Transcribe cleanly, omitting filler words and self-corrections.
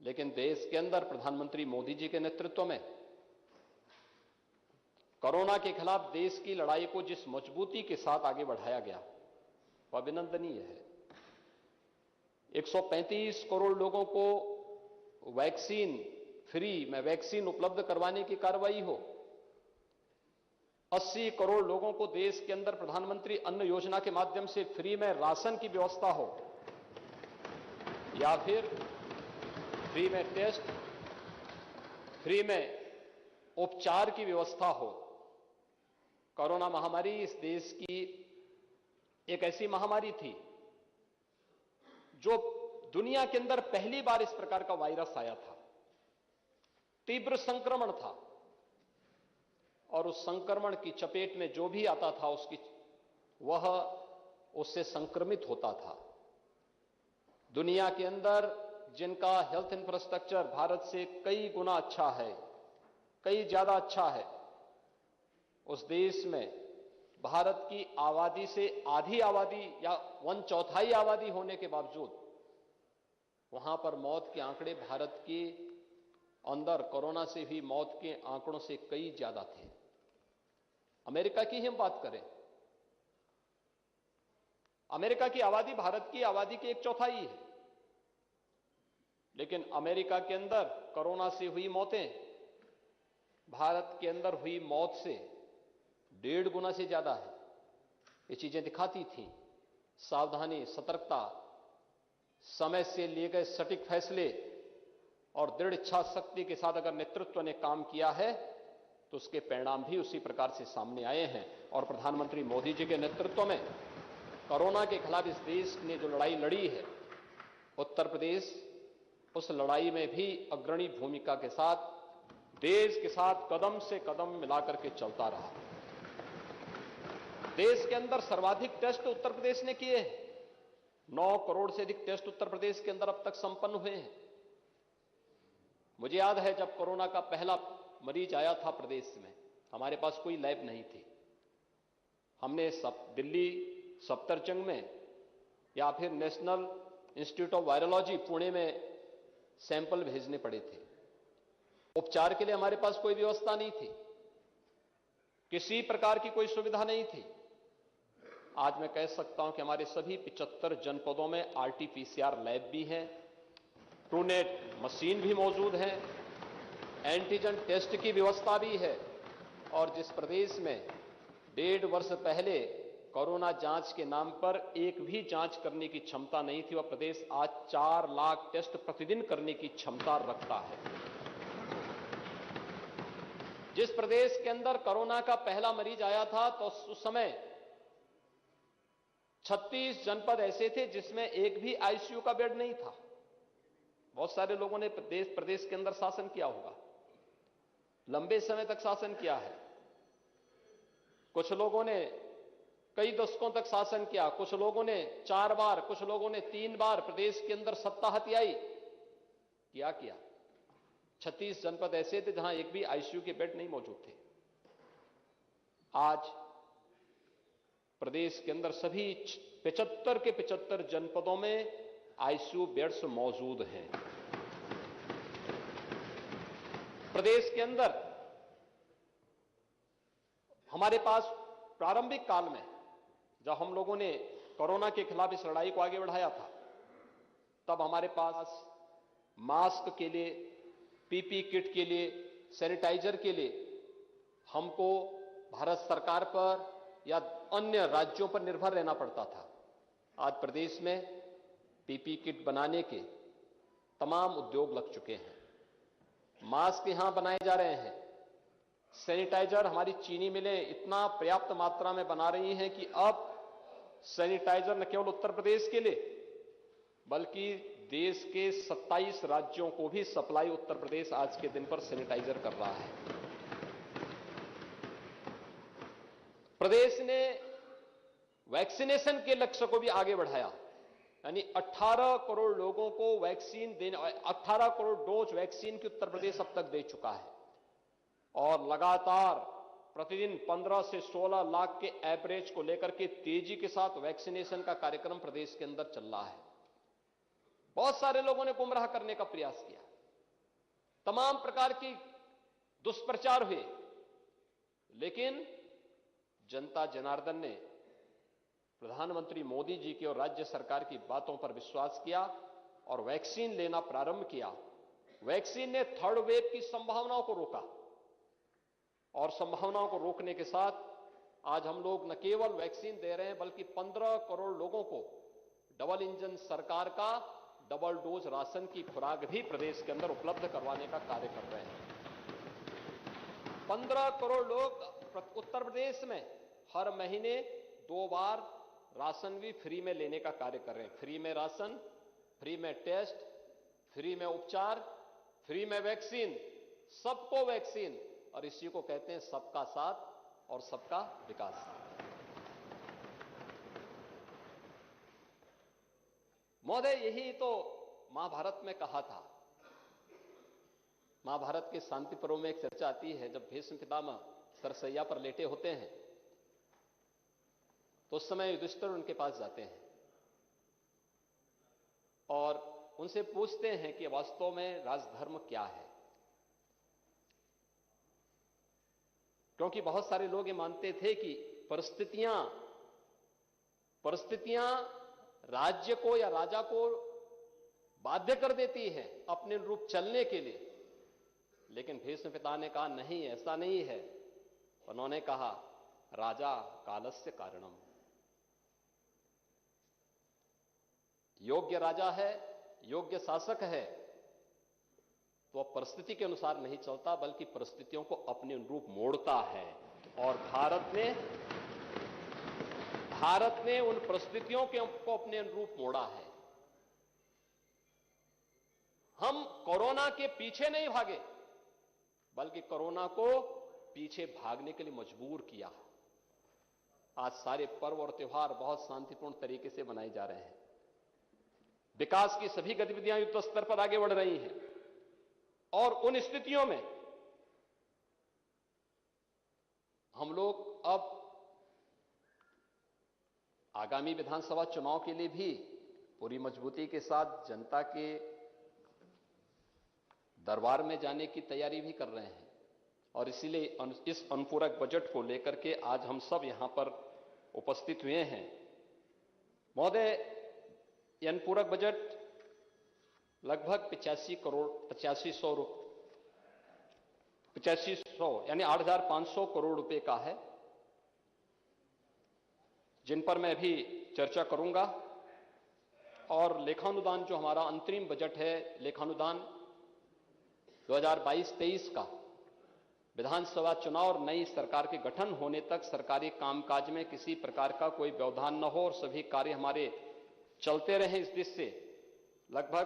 लेकिन देश के अंदर प्रधानमंत्री मोदी जी के नेतृत्व में कोरोना के खिलाफ देश की लड़ाई को जिस मजबूती के साथ आगे बढ़ाया गया वह अभिनंदनीय है। 135 करोड़ लोगों को वैक्सीन फ्री में वैक्सीन उपलब्ध करवाने की कार्रवाई हो, 80 करोड़ लोगों को देश के अंदर प्रधानमंत्री अन्न योजना के माध्यम से फ्री में राशन की व्यवस्था हो, या फिर फ्री में टेस्ट, फ्री में उपचार की व्यवस्था हो। कोरोना महामारी इस देश की एक ऐसी महामारी थी जो दुनिया के अंदर पहली बार इस प्रकार का वायरस आया था, तीव्र संक्रमण था, और उस संक्रमण की चपेट में जो भी आता था वह उससे संक्रमित होता था। दुनिया के अंदर जिनका हेल्थ इंफ्रास्ट्रक्चर भारत से कई गुना अच्छा है, कई ज्यादा अच्छा है, उस देश में भारत की आबादी से आधी आबादी या 1/4 आबादी होने के बावजूद वहां पर मौत के आंकड़े भारत के अंदर कोरोना से हुई मौत के आंकड़ों से कई ज्यादा थे। अमेरिका की ही हम बात करें, अमेरिका की आबादी भारत की आबादी के 1/4 है, लेकिन अमेरिका के अंदर कोरोना से हुई मौतें भारत के अंदर हुई मौत से 1.5 गुना से ज्यादा है। ये चीजें दिखाती थी सावधानी, सतर्कता, समय से लिए गए सटीक फैसले और दृढ़ इच्छा शक्ति के साथ अगर नेतृत्व ने काम किया है तो उसके परिणाम भी उसी प्रकार से सामने आए हैं। और प्रधानमंत्री मोदी जी के नेतृत्व में कोरोना के खिलाफ इस देश ने जो लड़ाई लड़ी है, उत्तर प्रदेश उस लड़ाई में भी अग्रणी भूमिका के साथ देश के साथ कदम से कदम मिलाकर के चलता रहा। देश के अंदर सर्वाधिक टेस्ट उत्तर प्रदेश ने किए हैं। 9 करोड़ से अधिक टेस्ट उत्तर प्रदेश के अंदर अब तक संपन्न हुए हैं। मुझे याद है जब कोरोना का पहला मरीज आया था प्रदेश में, हमारे पास कोई लैब नहीं थी। हमने दिल्ली सफदरजंग में या फिर national institute of virology Pune में सैंपल भेजने पड़े थे। उपचार के लिए हमारे पास कोई व्यवस्था नहीं थी, किसी प्रकार की कोई सुविधा नहीं थी। आज मैं कह सकता हूं कि हमारे सभी 75 जनपदों में आरटीपीसीआर लैब भी हैं, ट्रूनेट मशीन भी मौजूद है, एंटीजन टेस्ट की व्यवस्था भी है। और जिस प्रदेश में 1.5 वर्ष पहले कोरोना जांच के नाम पर एक भी जांच करने की क्षमता नहीं थी, वह प्रदेश आज 4 लाख टेस्ट प्रतिदिन करने की क्षमता रखता है। जिस प्रदेश के अंदर कोरोना का पहला मरीज आया था तो उस समय 36 जनपद ऐसे थे जिसमें एक भी आईसीयू का बेड नहीं था। बहुत सारे लोगों ने प्रदेश के अंदर शासन किया होगा, लंबे समय तक शासन किया है। कुछ लोगों ने कई दशकों तक शासन किया, कुछ लोगों ने 4 बार, कुछ लोगों ने 3 बार प्रदेश के अंदर सत्ता हथियाई। क्या किया? 36 जनपद ऐसे थे जहां एक भी आईसीयू के बेड नहीं मौजूद थे। आज प्रदेश के अंदर सभी 75 के 75 जनपदों में आईसीयू बेड्स मौजूद हैं। प्रदेश के अंदर हमारे पास प्रारंभिक काल में जब हम लोगों ने कोरोना के खिलाफ इस लड़ाई को आगे बढ़ाया था, तब हमारे पास मास्क के लिए, पीपी किट के लिए, सैनिटाइजर के लिए हमको भारत सरकार पर या अन्य राज्यों पर निर्भर रहना पड़ता था। आज प्रदेश में पीपी किट बनाने के तमाम उद्योग लग चुके हैं, मास्क यहां बनाए जा रहे हैं, सैनिटाइजर हमारी चीनी मिलें इतना पर्याप्त मात्रा में बना रही हैं कि अब सैनिटाइजर न केवल उत्तर प्रदेश के लिए बल्कि देश के 27 राज्यों को भी सप्लाई उत्तर प्रदेश आज के दिन पर सैनिटाइजर कर रहा है। प्रदेश ने वैक्सीनेशन के लक्ष्य को भी आगे बढ़ाया, यानी 18 करोड़ लोगों को वैक्सीन देने, 18 करोड़ डोज वैक्सीन की उत्तर प्रदेश अब तक दे चुका है। और लगातार प्रतिदिन 15 से 16 लाख के एवरेज को लेकर के तेजी के साथ वैक्सीनेशन का कार्यक्रम प्रदेश के अंदर चल रहा है। बहुत सारे लोगों ने गुमराह करने का प्रयास किया, तमाम प्रकार की दुष्प्रचार हुए, लेकिन जनता जनार्दन ने प्रधानमंत्री मोदी जी की और राज्य सरकार की बातों पर विश्वास किया और वैक्सीन लेना प्रारंभ किया। वैक्सीन ने थर्ड वेव की संभावनाओं को रोका और संभावनाओं को रोकने के साथ आज हम लोग न केवल वैक्सीन दे रहे हैं बल्कि 15 करोड़ लोगों को डबल इंजन सरकार का डबल डोज राशन की खुराक भी प्रदेश के अंदर उपलब्ध करवाने का कार्य कर रहे हैं। 15 करोड़ लोग उत्तर प्रदेश में हर महीने 2 बार राशन भी फ्री में लेने का कार्य कर रहे हैं। फ्री में राशन, फ्री में टेस्ट, फ्री में उपचार, फ्री में वैक्सीन, सबको वैक्सीन, और इसी को कहते हैं सबका साथ और सबका विकास। महोदय, यही तो महाभारत में कहा था। महाभारत के शांति पर्व में एक चर्चा आती है, जब भीष्म पितामह सरसैया पर लेटे होते हैं तो उस समय युधिष्ठिर उनके पास जाते हैं और उनसे पूछते हैं कि वास्तव में राजधर्म क्या है। क्योंकि बहुत सारे लोग ये मानते थे कि परिस्थितियां राज्य को या राजा को बाध्य कर देती है अपने रूप चलने के लिए, लेकिन भीष्म पिता ने कहा नहीं, ऐसा नहीं है। उन्होंने कहा राजा कालस्य कारणम, योग्य राजा है, योग्य शासक है तो वह परिस्थिति के अनुसार नहीं चलता बल्कि परिस्थितियों को अपने अनुरूप मोड़ता है। और भारत ने उन परिस्थितियों को अपने अनुरूप मोड़ा है। हम कोरोना के पीछे नहीं भागे बल्कि कोरोना को पीछे भागने के लिए मजबूर किया। आज सारे पर्व और त्योहार बहुत शांतिपूर्ण तरीके से मनाए जा रहे हैं। विकास की सभी गतिविधियां युद्ध स्तर पर आगे बढ़ रही हैं और उन स्थितियों में हम लोग अब आगामी विधानसभा चुनाव के लिए भी पूरी मजबूती के साथ जनता के दरबार में जाने की तैयारी भी कर रहे हैं। और इसीलिए इस अनुपूरक बजट को लेकर के आज हम सब यहां पर उपस्थित हुए हैं। महोदय, यह अनुपूरक बजट लगभग 8500 यानी 8,500 करोड़ रुपए का है, जिन पर मैं भी चर्चा करूंगा। और लेखानुदान जो हमारा अंतरिम बजट है, लेखानुदान 2022-23 का विधानसभा चुनाव और नई सरकार के गठन होने तक सरकारी कामकाज में किसी प्रकार का कोई व्यवधान न हो और सभी कार्य हमारे चलते रहें, इस दृष्टि से लगभग